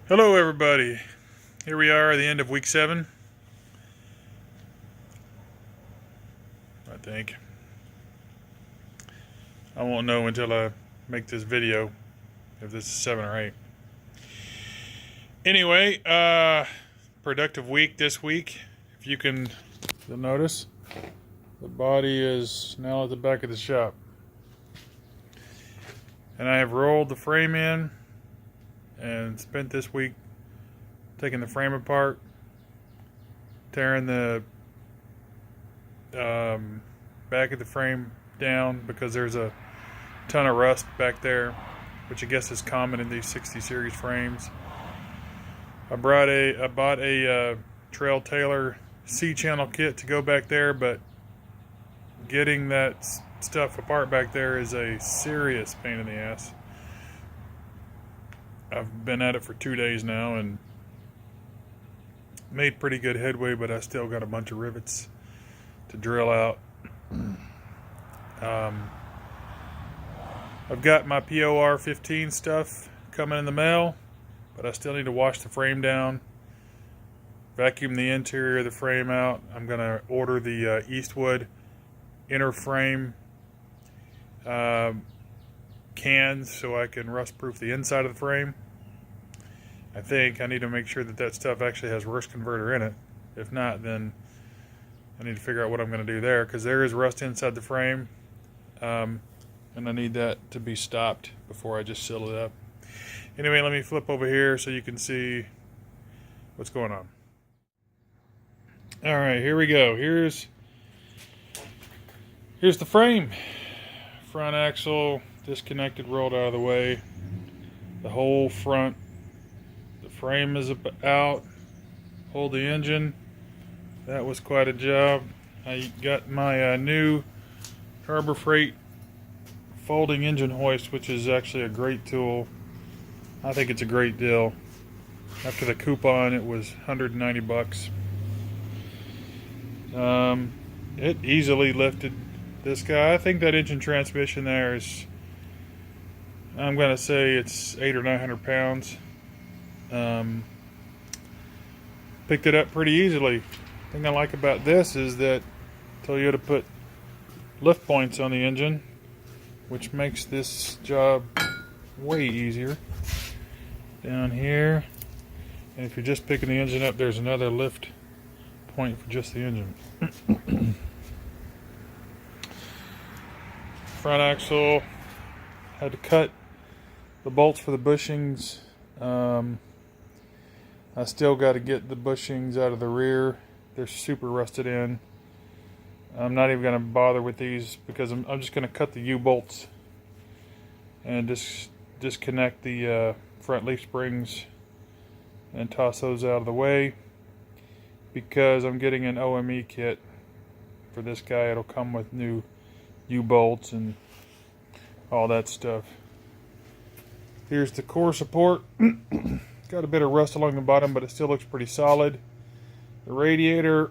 Hello everybody, here we are at the end of week 7, I think. I won't know until I make this video if this is 7 or 8. Anyway, productive week this week. If you can, you'll notice the body is now at the back of the shop. And I have rolled the frame in and spent this week taking the frame apart, tearing the back of the frame down because there's a ton of rust back there, which I guess is common in these 60 series frames. I bought a Trail Tailor C-channel kit to go back there, but getting that stuff apart back there is a serious pain in the ass. I've been at it for 2 days now and made pretty good headway, but I still got a bunch of rivets to drill out. I've got my POR 15 stuff coming in the mail, but I still need to wash the frame down, vacuum the interior of the frame out. I'm going to order the Eastwood inner frame cans so I can rust proof the inside of the frame. I think I need to make sure that that stuff actually has rust converter in it. If not, then I need to figure out what I'm going to do there, because there is rust inside the frame, and I need that to be stopped before I just seal it up. Anyway, let me flip over here so you can see what's going on. All right, here we go. Here's the frame. Front axle disconnected, rolled out of the way. The whole front. The frame is out. Hold the engine. That was quite a job. I got my new Harbor Freight folding engine hoist, which is actually a great tool. I think it's a great deal. After the coupon, it was $190. It easily lifted this guy. I think that engine transmission there is, I'm going to say it's 800 or 900 pounds. Picked it up pretty easily. The thing I like about this is that Toyota put lift points on the engine, which makes this job way easier. Down here, and if you're just picking the engine up, there's another lift point for just the engine. Front axle, had to cut the bolts for the bushings. I still got to get the bushings out of the rear. They're super rusted in. I'm not even going to bother with these because I'm just going to cut the U-bolts and just disconnect the front leaf springs and toss those out of the way, because I'm getting an OME kit for this guy. It'll come with new U-bolts and all that stuff. Here's the core support. Got a bit of rust along the bottom, but it still looks pretty solid. The radiator,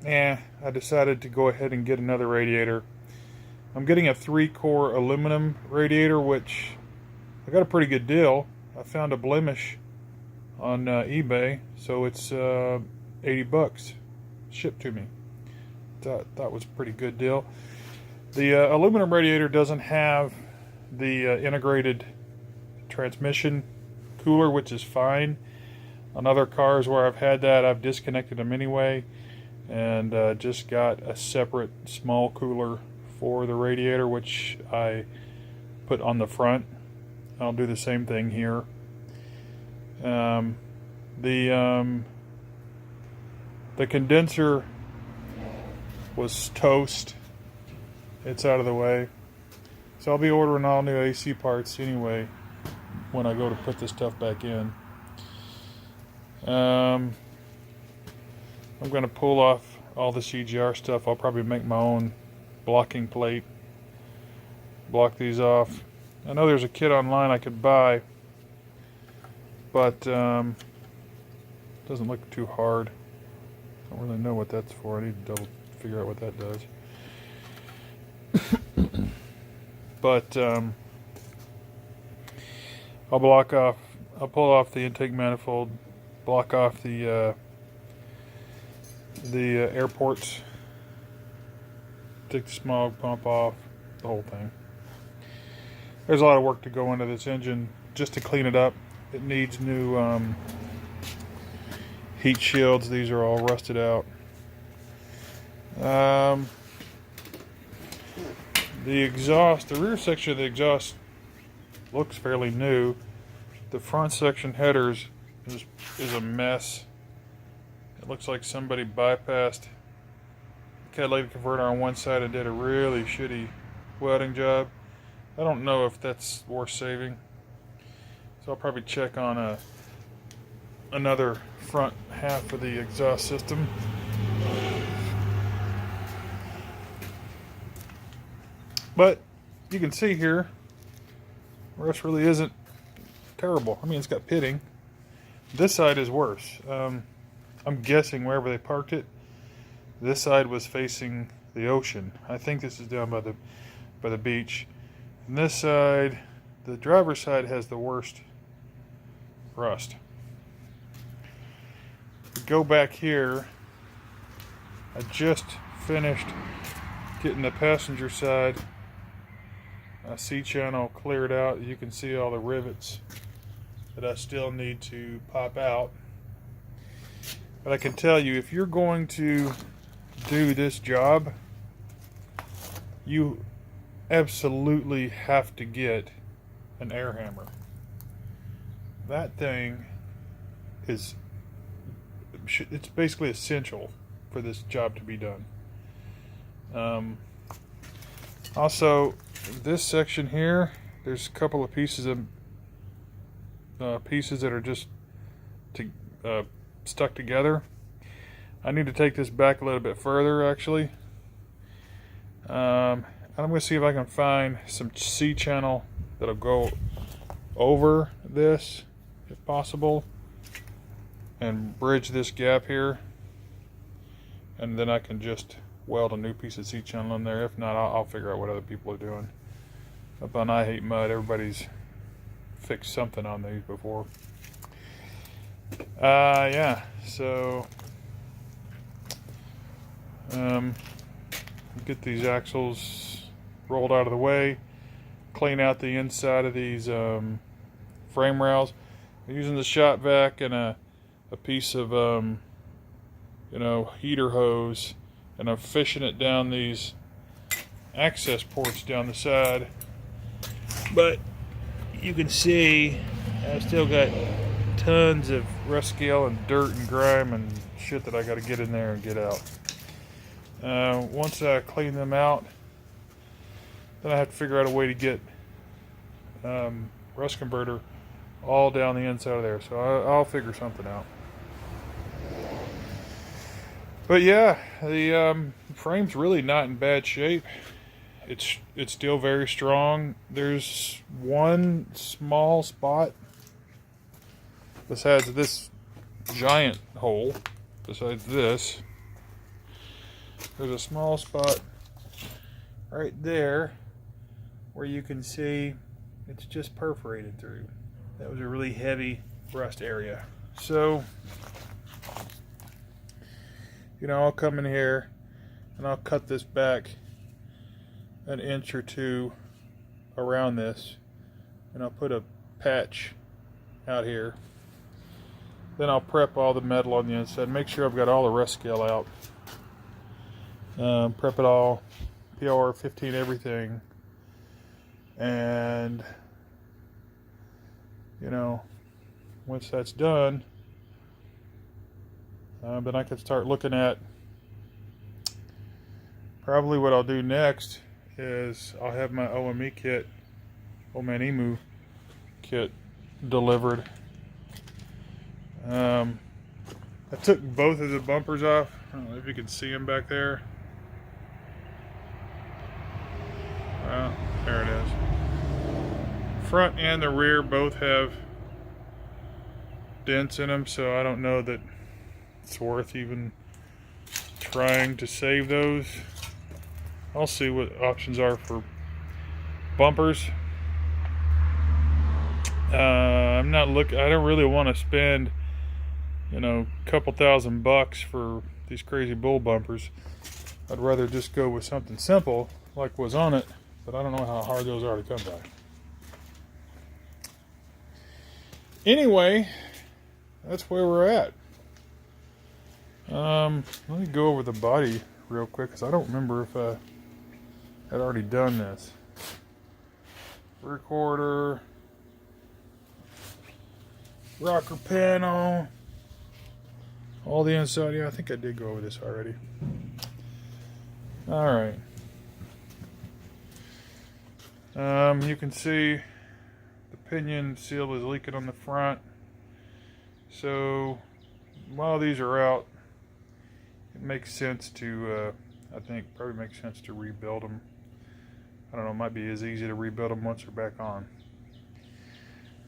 I decided to go ahead and get another radiator. I'm getting a 3-core aluminum radiator, which I got a pretty good deal. I found a blemish on eBay, so it's $80 shipped to me. That was a pretty good deal. The aluminum radiator doesn't have the integrated transmission cooler, which is fine. On other cars where I've had that, I've disconnected them anyway, and just got a separate small cooler for the radiator, which I put on the front. I'll do the same thing here. The condenser was toast. It's out of the way. So I'll be ordering all new AC parts anyway when I go to put this stuff back in. I'm going to pull off all the CGR stuff. I'll probably make my own blocking plate. Block these off. I know there's a kit online I could buy, but doesn't look too hard. Don't really know what that's for. I need to figure out what that does. But I'll block off I'll pull off the intake manifold, block off the air ports, take the smog pump off, the whole thing. There's a lot of work to go into this engine just to clean it up. It needs new heat shields. These are all rusted out. The exhaust, the rear section of the exhaust looks fairly new. The front section headers is a mess. It looks like somebody bypassed the catalytic converter on one side and did a really shitty welding job. I don't know if that's worth saving, so I'll probably check on another front half of the exhaust system. But you can see here, rust really isn't terrible. I mean, it's got pitting. This side is worse. I'm guessing wherever they parked it, this side was facing the ocean. I think this is down by the beach. And this side, the driver's side, has the worst rust. Go back here. I just finished getting the passenger side C-channel cleared out. You can see all the rivets that I still need to pop out. But I can tell you, if you're going to do this job, you absolutely have to get an air hammer. That thing is, it's basically essential for this job to be done. Also, this section here, there's a couple of pieces that are just stuck together. I need to take this back a little bit further, actually. I'm going to see if I can find some C-channel that'll go over this, if possible, and bridge this gap here, and then I can just weld a new piece of C-channel in there. If not, I'll figure out what other people are doing. Up on I Hate Mud, everybody's fixed something on these before. Yeah, so get these axles rolled out of the way, clean out the inside of these frame rails. I'm using the shop vac and a piece of heater hose, and I'm fishing it down these access ports down the side. But you can see I've still got tons of rust scale and dirt and grime and shit that I got to get in there and get out. Once I clean them out, then I have to figure out a way to get rust converter all down the inside of there. So I'll figure something out. But yeah, the frame's really not in bad shape. It's still very strong. There's one small spot besides this giant hole. Besides this, there's a small spot right there where you can see it's just perforated through. That was a really heavy rust area. So, I'll come in here and I'll cut this back an inch or two around this, and I'll put a patch out here. Then I'll prep all the metal on the inside, make sure I've got all the rust scale out, prep it all, PR 15 everything, and once that's done, then I can start looking at probably what I'll do next is I'll have my OME kit, OME kit delivered. I took both of the bumpers off. I don't know if you can see them back there. Well, there it is. Front and the rear both have dents in them, so I don't know that it's worth even trying to save those. I'll see what options are for bumpers. I'm not looking. I don't really want to spend, you know, a couple $1,000 for these crazy bull bumpers. I'd rather just go with something simple like was on it, but I don't know how hard those are to come by. Anyway, that's where we're at. Let me go over the body real quick because I don't remember if I had already done this. Rear quarter, rocker panel, all the inside. Yeah, I think I did go over this already. All right. You can see the pinion seal is leaking on the front. So while these are out, it makes sense to, I think, probably makes sense to rebuild them. I don't know, it might be as easy to rebuild them once they're back on.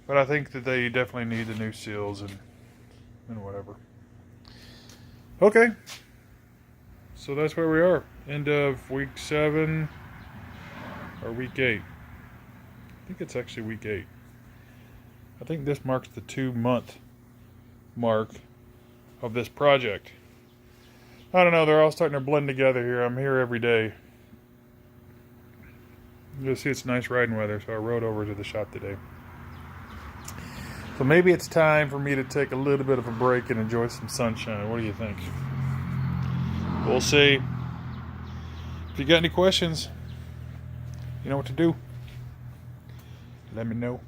But I think that they definitely need the new seals and whatever. Okay. So that's where we are. End of week 7 or week 8. I think it's actually week 8. I think this marks the 2-month mark of this project. I don't know, they're all starting to blend together here. I'm here every day. You'll see it's nice riding weather, so I rode over to the shop today. So maybe it's time for me to take a little bit of a break and enjoy some sunshine. What do you think? We'll see. If you got any questions, you know what to do. Let me know.